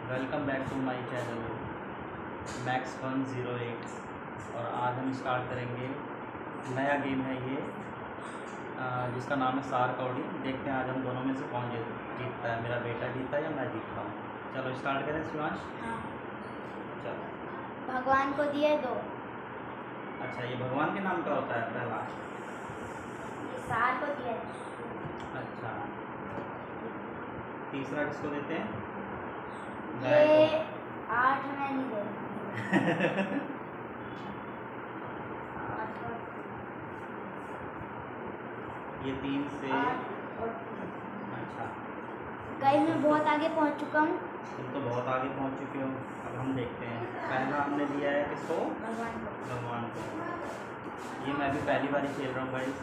Welcome back to my channel Max 108। और आज हम स्टार्ट करेंगे नया गेम है ये, जिसका नाम है सार कौड़ी। देखते हैं आज हम दोनों में से कौन जीतता है, मेरा बेटा जीतता है या मैं जीतता हूँ। चलो स्टार्ट करें शिवांश। हाँ। चलो। भगवान को दिए दो। अच्छा, ये भगवान के नाम का होता है पहला। ये सार को दिया। अच्छा, तीसरा किसको देते हैं? ये 8 में नहीं दे। ये 3 से। 8 और 3। अच्छा, गाइस मैं बहुत आगे पहुंच चुका हूँ। तुम तो बहुत आगे पहुंच चुके हो। अब हम देखते हैं, पहला हमने दिया है किसको? भगवान को। भगवान को। ये मैं भी पहली बार ही खेल रहा हूँ गाइस।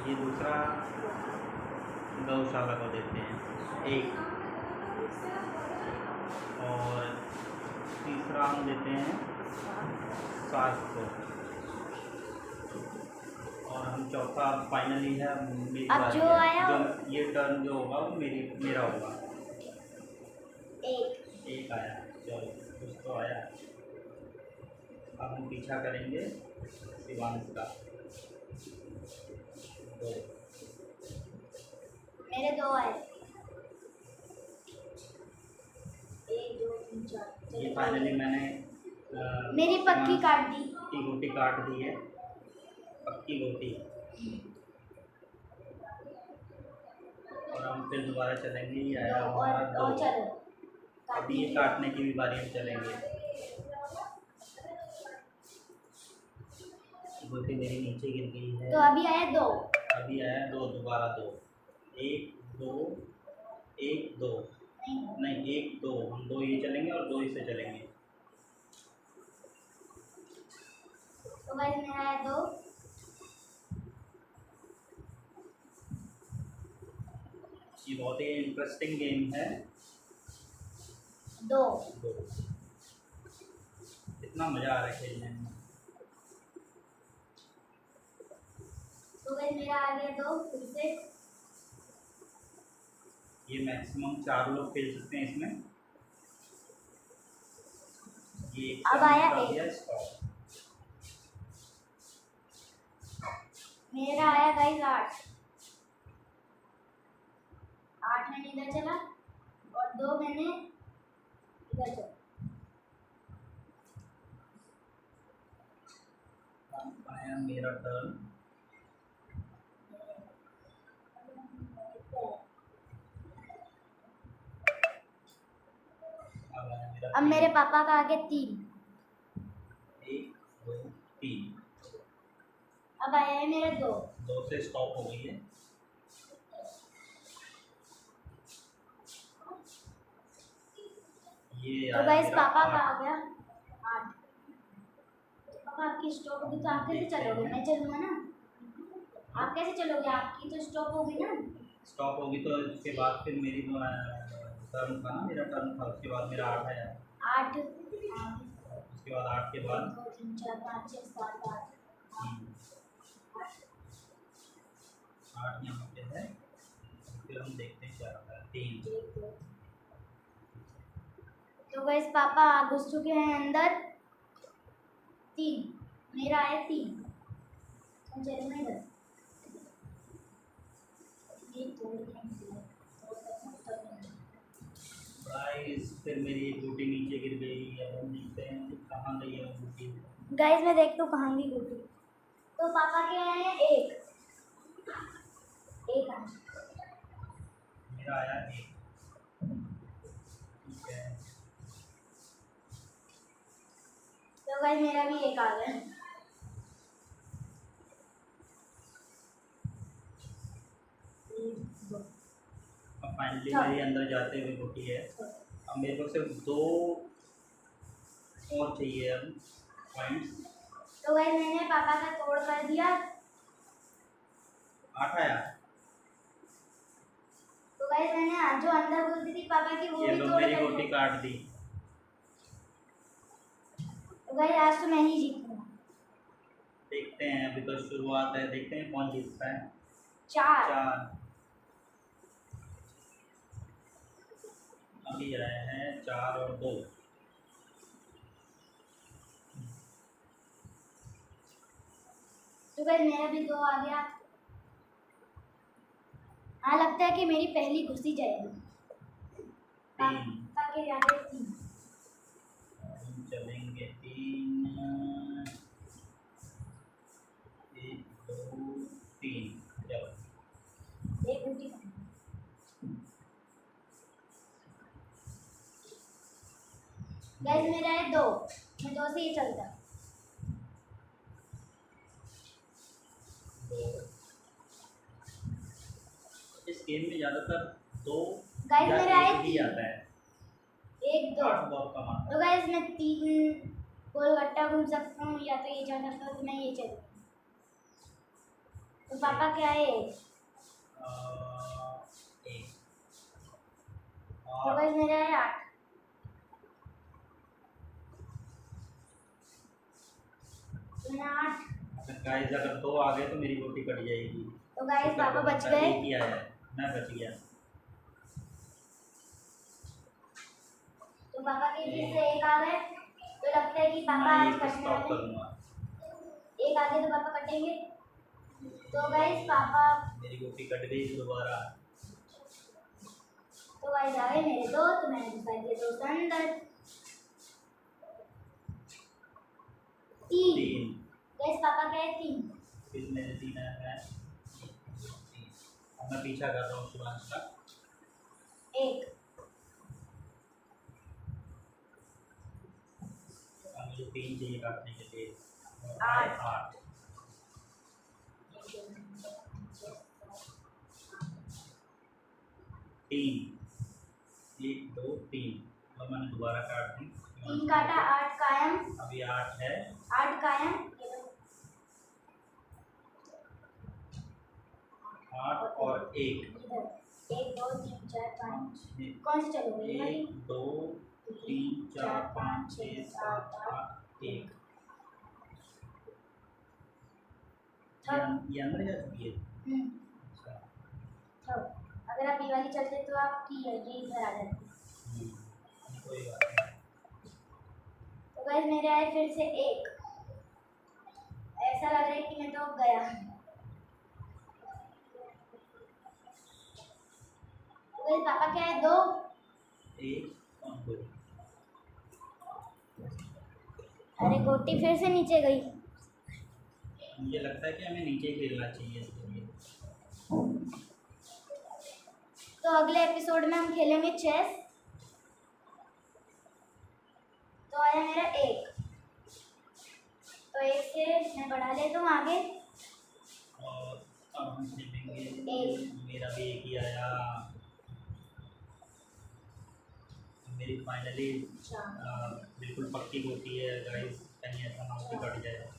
ये दूसरा गौशाला को देते हैं 1, और तीसरा हम देते हैं सास को, और हम चौथा फाइनली है मेरी अब बारी जो है। आया जो ये टर्न जो होगा वो मेरा होगा। 1 आया, चलो कुछ तो आया। अब हम पीछा करेंगे शिवांश का। 2। मेरे 2 आए। 1 2 3 4। ये फाइनली मैंने मेरी पक्की काट दी। पक्की गोटी काट दी है, पक्की गोटी। और हम फिर दोबारा चलेंगे। ये आया हमारा 2। और चलो अभी ये काटने की भी बारी में चलेंगे। गोटी मेरी नीचे गिर गई है। तो अभी आया 2। अभी आया 2, दोबारा 2। 1 2 1 2 नहीं 1 2। हम 2 ये चलेंगे और 2 इसे चलेंगे। तो गाइस मेरा आया 2। ये बहुत ही इंटरेस्टिंग गेम है। 2 इतना मज़ा आ रहा है खेलने में। तो गाइस मेरा आ गया 2 फिर से। ये मैक्सिमम 4 लोग खेल सकते हैं इसमें। ये अब आया 1। स्टॉप। मेरा आया गाइस 8 मैंने इधर चला और 2 मैंने इधर चला। आया मेरा टर्न। अब मेरे पापा का आगे 3। 1 2 3। अब आया है मेरे 2। 2 से स्टॉप हो गई है। ये तो गाइस पापा का आ गया 8। पापा आपकी स्टॉप होगी तो आप कैसे चलोगे? मैं चलूंगा ना। आप कैसे चलोगे? आपकी तो स्टॉप होगी ना। स्टॉप होगी तो इसके बाद फिर मेरी टर्न था ना, मेरा टर्न था। उसके बाद मेरा 8 आया। 8 उसके बाद 8 के बाद 2 3 4 5 6 7 8। 8 यहाँ पे है। फिर हम देखते हैं क्या होता है। 3। तो गाइस पापा घुस चुके हैं अंदर। 3 मेरा आया 3। चलो मैं इधर। 1 2 3 गाइस फिर मेरी एक गोटी नीचे गिर गई। अब हम देखते हैं कि कहाँ गई है वो गोटी। गाइस मैं देखता हूँ कहाँ गई गोटी। तो पापा के आए 1 आया। मेरा आया 1। ठीक है। तो गाइस मेरा भी 1 आ गया। अब फाइनली मेरी अंदर जाते हुए गोटी है। अब मेरे को सिर्फ 2 और चाहिए अब पॉइंट्स। तो गाइस मैंने पापा का तोड़ कर दिया। 8 आया। तो गाइस मैंने जो अंदर घुसी थी पापा की वो ये भी लोग तोड़ मेरी कर गोटी दिया। काट दी। तो गाइस आज तो मैं ही जीतूंगा। देखते हैं, अभी तो शुरुआत है। देखते हैं कौन जीतता है। 4 4। अभी रहे हैं 4 और 2। तो गाइस मेरा भी 2 आ गया। हाँ लगता है कि मेरी पहली घुस ही जाएगी। 3 ताकि आगे 3। हम चलेंगे 3, 1 2 3। चलो एक गुटी गाइस मेरा है 2। मैं 2 से ही चलता। 2। इस गेम में ज़्यादातर 2 गाइस या मेरा 1 है ही 3। आता है। 1 2 8 बहुत कम आता तो गाइस मैं 3 गोलगट्टा घूम सकता हूँ या तो ये चल सकता हूँ, तो मैं ये चलूँ। तो पापा क्या है? है। 1 तो 8। गाइस मेरा है 8। तो मैं 8। गाइस अगर 2 आ गए तो मेरी रोटी कट जाएगी। तो गाइस पापा बच गए। एक ही आया है, मैं बच गया। तो पापा के फिर से 1 आ गए। तो लगता है कि पापा मैं आज एक कटने स्टॉप वाले। करूँगा। 1 आ गए तो पापा कटेंगे। तो गाइस पापा मेरी रोटी कट गई दोबारा। तो गाइस आ गए मेरे 2, तो मैंने घुसा दिए 2 अंदर। 3 3 गाइस पापा क्या है? 3। फिर मेरे 3 आया है। 3 अब मैं पीछा कर रहा हूँ शिवांश का। 1 अब मुझे 3 चाहिए काटने के लिए। 8 8 3 1 2 3। अब मैंने दोबारा काट दी। 3 काटा, 8 कायम। अभी 8 है। 8 कायम। 8 और 1। इधर 1 2 3 4 5। कौन सी चलोगे? ये वाली? 1 2 3 4 5 6 7 8 1। ये अंदर जा चुकी है। अच्छा तो अगर आप ये वाली चलते तो आपकी ये इधर आ जाती। कोई बात नहीं। तो गाइस मेरे आए फिर से 1। ऐसा लग रहा है कि मैं तो गया। तो गाइस पापा क्या है? 2 1 और 2। अरे गोटी फिर से नीचे गई। मुझे लगता है कि हमें नीचे ही खेलना चाहिए इसके लिए। तो अगले एपिसोड में हम खेलेंगे चेस। तो आया मेरा 1। तो 1 से मैं बढ़ा लेता हूँ आगे। और अब हम खेलेंगे। 1 मेरा भी 1 ही आया। मेरी फाइनली बिल्कुल पक्की होती है गाइस, कहीं ऐसा ना हो कि कट जाए।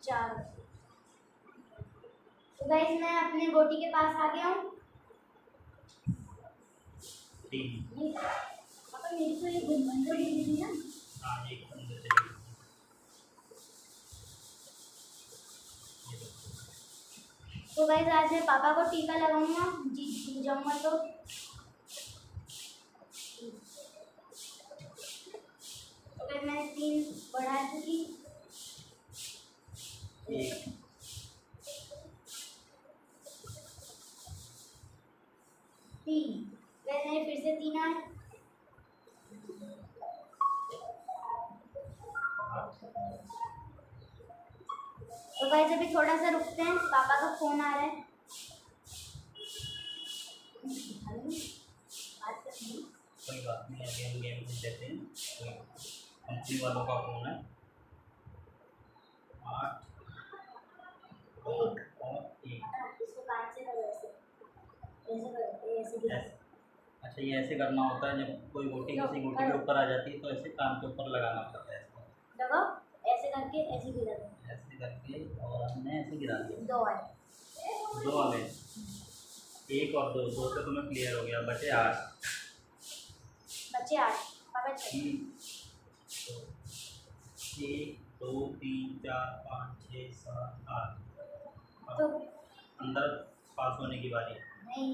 4। तो गाइस मैं अपने गोटी के पास आ गया हूँ। 3 पापा मेरी तो ये गुंबद भी दी ना। हाँ एक अंदर चली गई। तो गाइस आज मैं पापा को टीका लगाऊंगा, जीत जाऊंगा तो। गाइस मैंने 3 बढ़ा चुकी। 1 3 गाइस मेरे फिर से 3 आए। तो गाइस अभी थोड़ा सा रुकते हैं, पापा का फोन आ रहा है। कोई बात नहीं, अभी हम गेम खेल लेते हैं। कंपनी वालों का फोन है। 8 1 और 1। इसको 5 से करो, ऐसे करो, ऐसे गिरा। अच्छा ये ऐसे करना होता है, जब कोई गोटी किसी गोटी के ऊपर आ जाती है तो ऐसे कान के ऊपर लगाना पड़ता है इसको। देखो ऐसे करके ऐसे गिरा दो। ऐसे करके और हमने ऐसे गिरा दिया। 2 आए। 2 आ गए। 1 और 2, 2 से तुम्हें क्लियर हो गया, बचे 8। बच्चे 8 पापा 6। 1 2 3 4 5 6 7 8। तो अंदर पास होने की बारी। नहीं,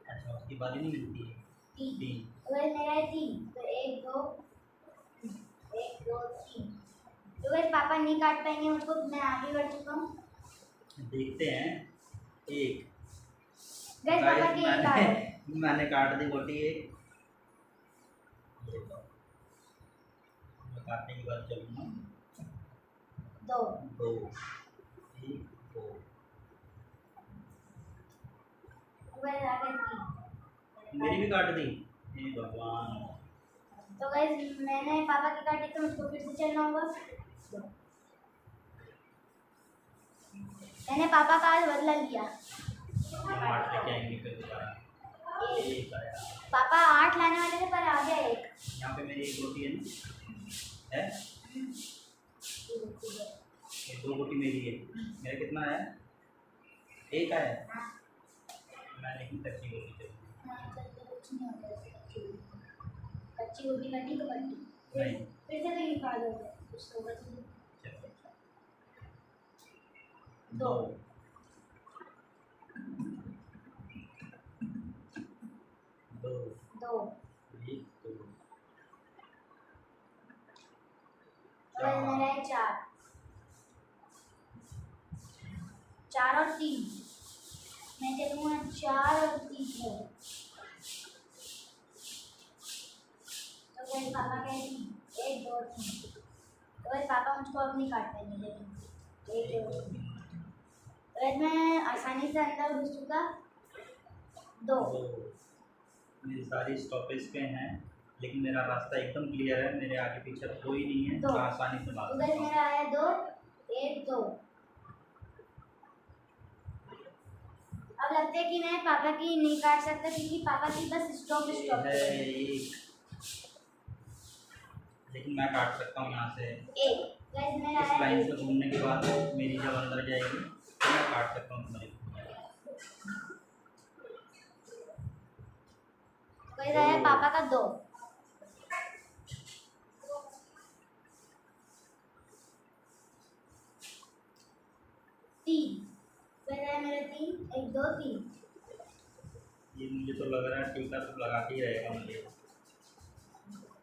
अच्छा उसकी बारी नहीं मिलती है। 3। तो गाइस मेरा है 3, तो 1 2 3। तो गाइस पापा नहीं काट पाएंगे मुझको, मैं आगे बढ़ चुका हूँ। देखते हैं। एक गाइस पापा के एक काट मैंने काट दी गोटी एक। मैं काटने के बाद चलूँगा 2 2 1 2। गाइस आ गए 3। मेरी भी काट दी, हे भगवान। तो गाइस मैंने पापा की काटी तो मुझको फिर से चलना होगा। मैंने पापा का आज बदला लिया। 8 लेके आएंगे फिर दोबारा। एक आया। पापा 8 लाने वाले थे पर आ गया 1। यहाँ पे मेरी एक गोटी है ना, है ये 2 गोटी मेरी है। मेरा कितना है? 1 आया। मैंने ही कच्ची गोटी चली। कच्ची रोटी कटी तो कटी, नहीं फिर से नहीं खा दोगे कुछ होगा तो। चलो 2 2 2 1 2। और मेरा है 4 और 3। मैं चलूँगा 4 और 3 है। तो फिर पापा कहती 1 2 3। तो फिर पापा मुझको अब नहीं काट पाएंगे, लेकिन 1 2 3। तो मैं आसानी से अंदर घुस चुका। 2 मेरी सारी स्टॉपेज पे हैं, लेकिन मेरा रास्ता एकदम क्लियर है। मेरे आगे पीछे कोई नहीं है, मैं आसानी से मार उधर सकता हूँ। मेरा आया 2 1 2। अब लगता है कि मैं पापा की नहीं काट सकता क्योंकि पापा की बस स्टॉप है एक, लेकिन मैं काट सकता हूँ यहाँ से। 1 गाइस मेरा इस आया लाइन 1। से घूमने के बाद मेरी जब अंदर जाएगी तो मैं काट सकता हूँ तुम्हारी। गाइस आया पापा का 2। 3 गाइस आया मेरा 3 1 2 3। ये मुझे तो लग रहा है टीका तो लगा के ही रहेगा मुझे।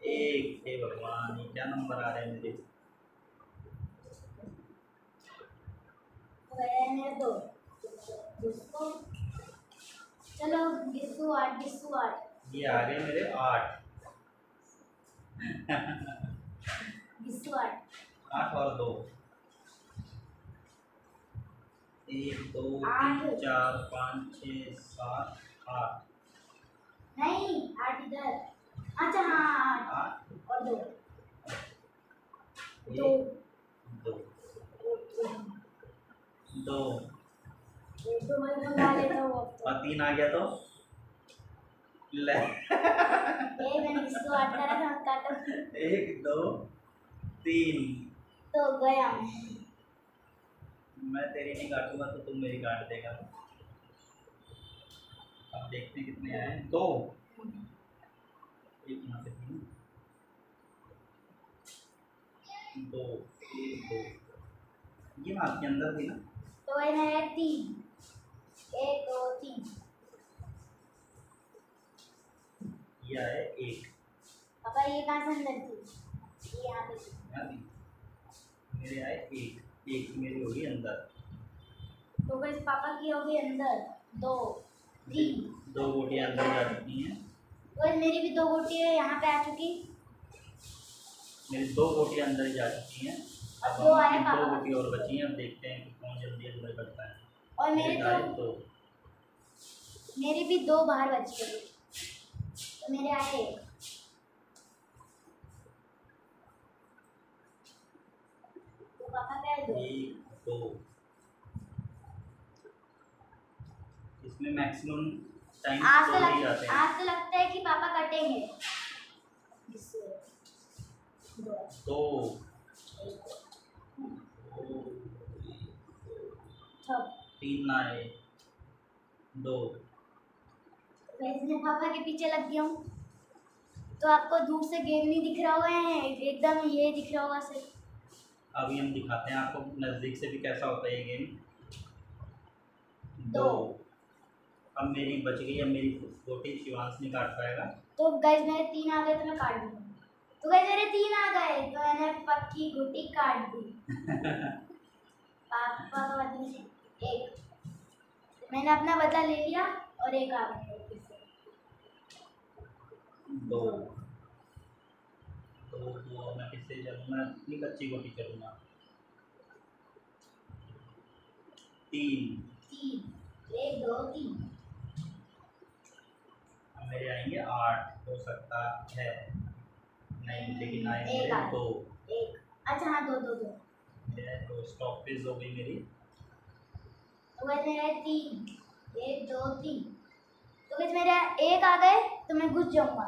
एक, हे भगवान, ये क्या नंबर आ रहे हैं मेरे? गाइस मेरा 2 दोस्तों। चलो गिस्सू 8 ये आ गए मेरे 8। गिस्सू 8। 8 और 2, 1 2 8 3 4 5 6 7 8। नहीं 8 इधर। अच्छा हाँ 8 और 2 2 2 2 2 मैं मंगा लेता हूँ अब तो। और 3 आ गया तो ले। मैंने गिस्सू 8 करा था मत काटो। 1 2 3। तो गया मैं तेरी नहीं काटूंगा तो तुम मेरी काट देगा। अब देखते हैं कितने आए। 2 एक यहाँ पे 3 2 1 2। ये आपके अंदर थी ना? तो वही मेरा 3 1 2 3। ये आए 1। पापा ये कहाँ से अंदर थी? ये यहाँ पे थी। यहाँ थी। मेरे आए 1 1 मेरी होगी अंदर। तो वैसे पापा की होगी अंदर 2 3। 2 गोटियाँ अंदर जा चुकी हैं। वैसे मेरी भी 2 गोटी है यहाँ पे आ चुकी। मेरी 2 गोटियाँ अंदर जा चुकी हैं। अब 2 आए 2 पापा। गोटी और बची हैं। अब देखते हैं कि कौन जल्दी अंदर करता है। और मेरे आए तो 2। मेरी भी 2 बाहर बच गई। तो मेरे आए 1। तो पापा का है 2। 1 2। इसमें मैक्सिमम टाइम आज 2 ही जाते हैं। आज तो लगता है कि पापा कटेंगे। 2 3 आए 2। वैसे मैं पापा के पीछे लग गया हूँ। तो आपको दूर से गेम नहीं दिख रहा होगा, एकदम ये दिख रहा होगा सिर्फ। अभी हम दिखाते हैं आपको नज़दीक से भी कैसा होता है ये गेम। 2 अब मेरी बच गई, अब मेरी गोटी शिवांश नहीं काट पाएगा। तो गाइस मेरे 3 आ गए तो मैं काट दूंगा। तो गाइस मेरे 3 आ गए तो मैंने पक्की गुटी काट दी। पापा का बदले से 1, मैंने अपना बदला ले लिया और 1 आ गया फिर से। 2 2 मैं किससे चलूँगा? अपनी कच्ची गोटी चलूँगा। 3 1 2 3। अब मेरे आएंगे 8, हो सकता है नहीं, लेकिन आएंगे 2। एक, अच्छा हाँ 2 2 2। मेरे 2 स्टॉप पेज हो गई मेरी। तो गाइस मेरा 3 1 2 3। तो गाइस मेरा 1 आ गए तो मैं घुस जाऊंगा।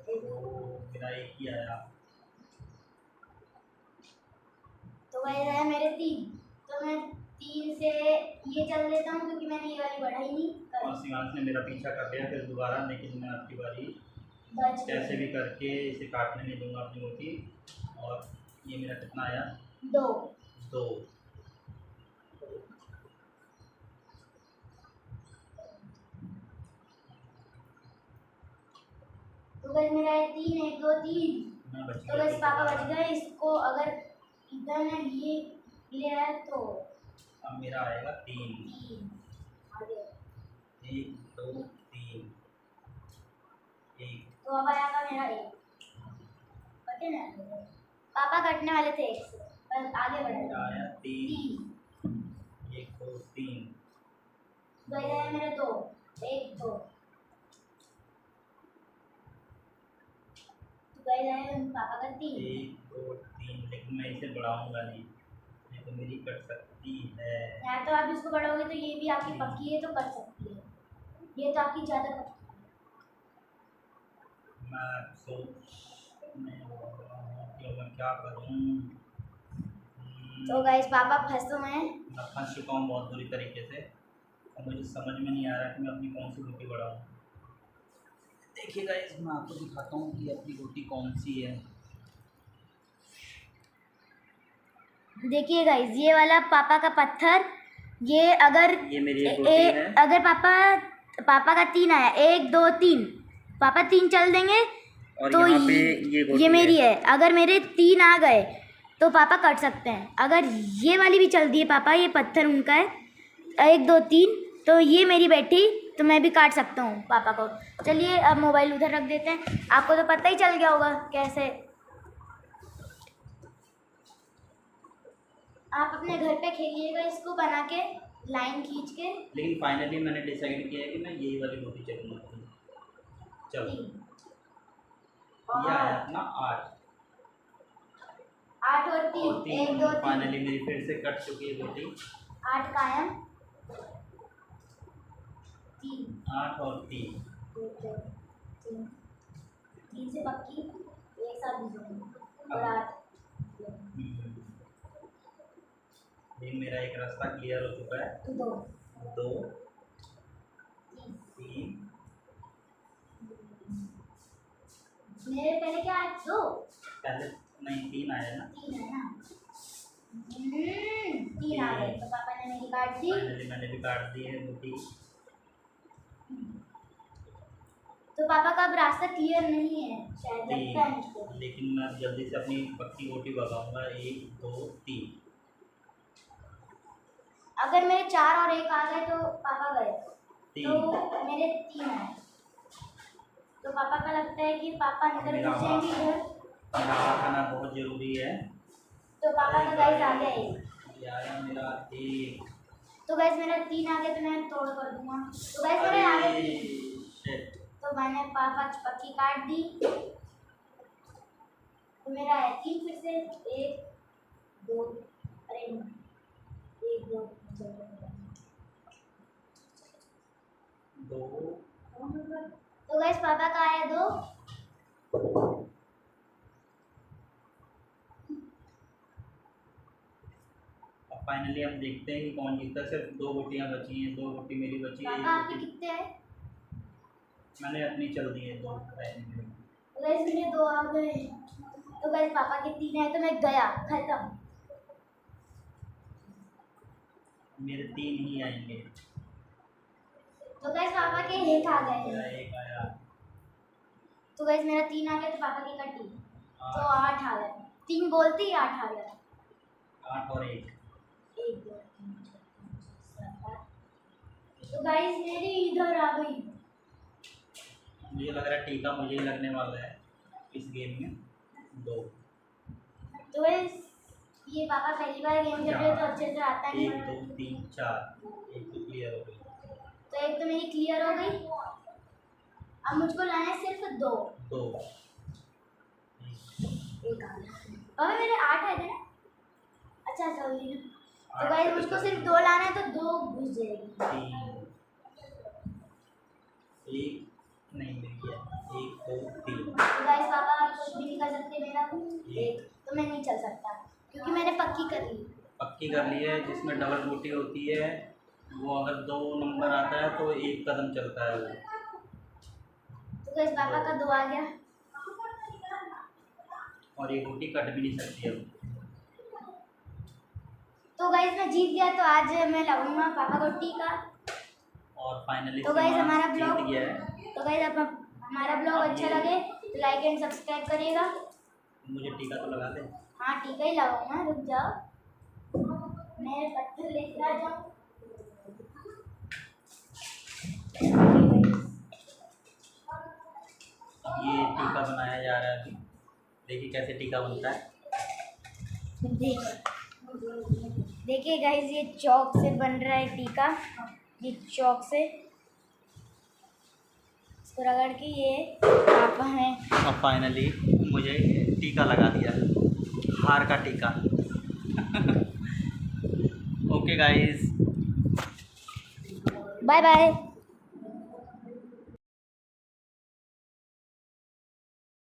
मेरा 1 ही आया। तो गाइस आया मेरे 3, तो मैं 3 से ये चल लेता हूँ क्योंकि मैंने ये वाली बढ़ाई नहीं और करी। शिवांश ने मेरा पीछा कर लिया फिर दोबारा, लेकिन मैं आपकी बारी बच गई। कैसे भी करके इसे काटने नहीं दूंगा अपनी गोटी। और ये मेरा कितना आया? 2 2। तो गाइस मेरा 3 1 2 3। मैं बच तो गया। गाइस पापा बच गए। इसको अगर इधर ने ये लिया है तो अब मेरा आएगा 3। 3 आगे। 1 2 3 1। तो अब आएगा मेरा 1। पता ना पापा कटने वाले थे 1 से पर आगे बढ़ मेरा गए। आया 3 1 2 3। तो इधर है मेरे 2 1 2। तो इधर है पापा का 3 1 2 3। लेकिन मैं इसे बढ़ाऊंगा नहीं तो मेरी कट सकती है। या तो आप इसको बढ़ाओगे तो ये भी आपकी पक्की है तो कट सकती है। ये तो आपकी ज़्यादा कट। मैं सोच में कि मैं क्या करूं। तो गाइस पापा फंसे हुए हैं। मैं फंस चुका हूँ बहुत बुरी तरीके से और मुझे समझ में नहीं आ रहा कि मैं अपनी कौन सी गोटी बढ़ाऊँ। देखिए गाइस मैं आपको दिखाता हूँ कि अपनी गोटी कौन सी है। देखिए गाइस ये वाला पापा का पत्थर, ये अगर ये मेरी एक गोटी है। अगर पापा का 3 आया 1 2 3, पापा 3 चल देंगे और तो यहाँ पे ये गोटी मेरी है। अगर मेरे 3 आ गए तो पापा कट सकते हैं। अगर ये वाली भी चल दी है पापा, ये पत्थर उनका है 1 2 3, तो ये मेरी बैठी तो मैं भी काट सकता हूँ पापा को। चलिए अब मोबाइल उधर रख देते हैं। आपको तो पता ही चल गया होगा कैसे। आप अपने घर पे खेलिएगा इसको बना के लाइन खींच के। लेकिन फाइनली मैंने डिसाइड किया है कि मैं यही वाली गोटी चलूँगा। चलो ये आया अपना 8 और 3 1 2 3। फाइनली मेरी फिर से कट चुकी है गोटी। 8 कायम 3 8 और 3 3 से पक्की एक साथ दीजिए और 8। लेकिन मेरा एक रास्ता क्लियर हो चुका है। 2 2 3 मेरे पहले क्या है 2 पहले नहीं 3 आया ना। 3 है ना। 3 आ गए तो पापा ने मेरी काट दी। फाइनली मैंने भी काट दी है गोटी। तो पापा का अब रास्ता क्लियर नहीं है शायद, लगता है मुझको। लेकिन मैं जल्दी से अपनी पक्की गोटी भगाऊंगा। 1 2 3। अगर मेरे 4 और 1 आ गए तो पापा गए। 3 तो मेरे 3 आए तो पापा का लगता है कि पापा अंदर घुस जाएंगे इधर। मेरा हाथ आना बहुत ज़रूरी है। तो पापा का गाइस आ गया 1। ये आया मेरा 1। तो गाइस मेरा 3 आ गया तो मैं तोड़ कर दूंगा। तो गाइस मेरे आ गए 3 तो मैंने पापा की पक्की काट दी। तो मेरा है 3 फिर से 1 2 अरे 1 2 2। तो गाइस पापा का आया 2। अब फाइनली हम देखते हैं कि कौन जीतता है। सिर्फ 2 गोटियां बची हैं, 2 गोटी मेरी बची है। पापा आपके कितने आए? मैंने अपनी चल दी है 2। तो गाइस मेरे 2 आ गए। तो गाइस पापा के 3 आए तो मैं गया खत्म। मेरे 3 ही आएंगे। तो गाइस पापा के एक आ गए। मेरा एक आया। तो गाइस मेरा 3 आ गया, तो पापा की कटी, तो 8 8 आ गया। 3 बोलते ही 8 आ गया। 8 और 1। 1 2 3 4 5। तो गाइस मेरी इधर आ गई। मुझे लग रहा है टीका मुझे ही लगने वाला है इस गेम में। 2। तो गाइस ये पापा पहली बार गेम खेल रहे हैं तो अच्छे से आता नहीं 1 है। 2 3 4, एक तो क्लियर हो गई। तो एक तो मेरी क्लियर हो गई। अब मुझको लाना है सिर्फ 2। 2 एक आ गया। पापा मेरे 8 आए थे ना। अच्छा जल्दी ना। तो गाइस मुझको सिर्फ 2 लाना है, तो 2 घुस जाएगी। 3 1 नहीं मिल गया। 1 2 3। तो गाइस पापा आप कुछ भी नहीं कर सकते। मेरा 1 तो मैं नहीं चल सकता क्योंकि मैंने पक्की कर ली। पक्की कर ली है। जिसमें डबल बूटी होती है वो अगर 2 नंबर आता है तो 1 कदम चलता है वो। तो गाइस पापा का 2 आ गया। और ये बूटी कट भी नहीं सकती अब। तो गाइस मैं जीत गया, तो आज मैं लगाऊंगा पापा को टीका। और फाइनली तो गाइस हमारा जीत ब्लॉग गया है। तो गाइस हमारा ब्लॉग अच्छा लगे तो लाइक एंड सब्सक्राइब करिएगा। मुझे टीका तो लगा दे। हाँ टीका ही लगाऊंगा, रुक जाओ मैं पत्थर लेकर आ जाऊँ। ये टीका बनाया जा रहा है अभी। देखिए कैसे टीका बनता है। देखिए गाइस ये चौक से बन रहा है टीका। ये चौक से इसको रगड़ के ये पापा है। और फाइनली मुझे टीका लगा दिया, हार का टीका। Okay guys, bye bye.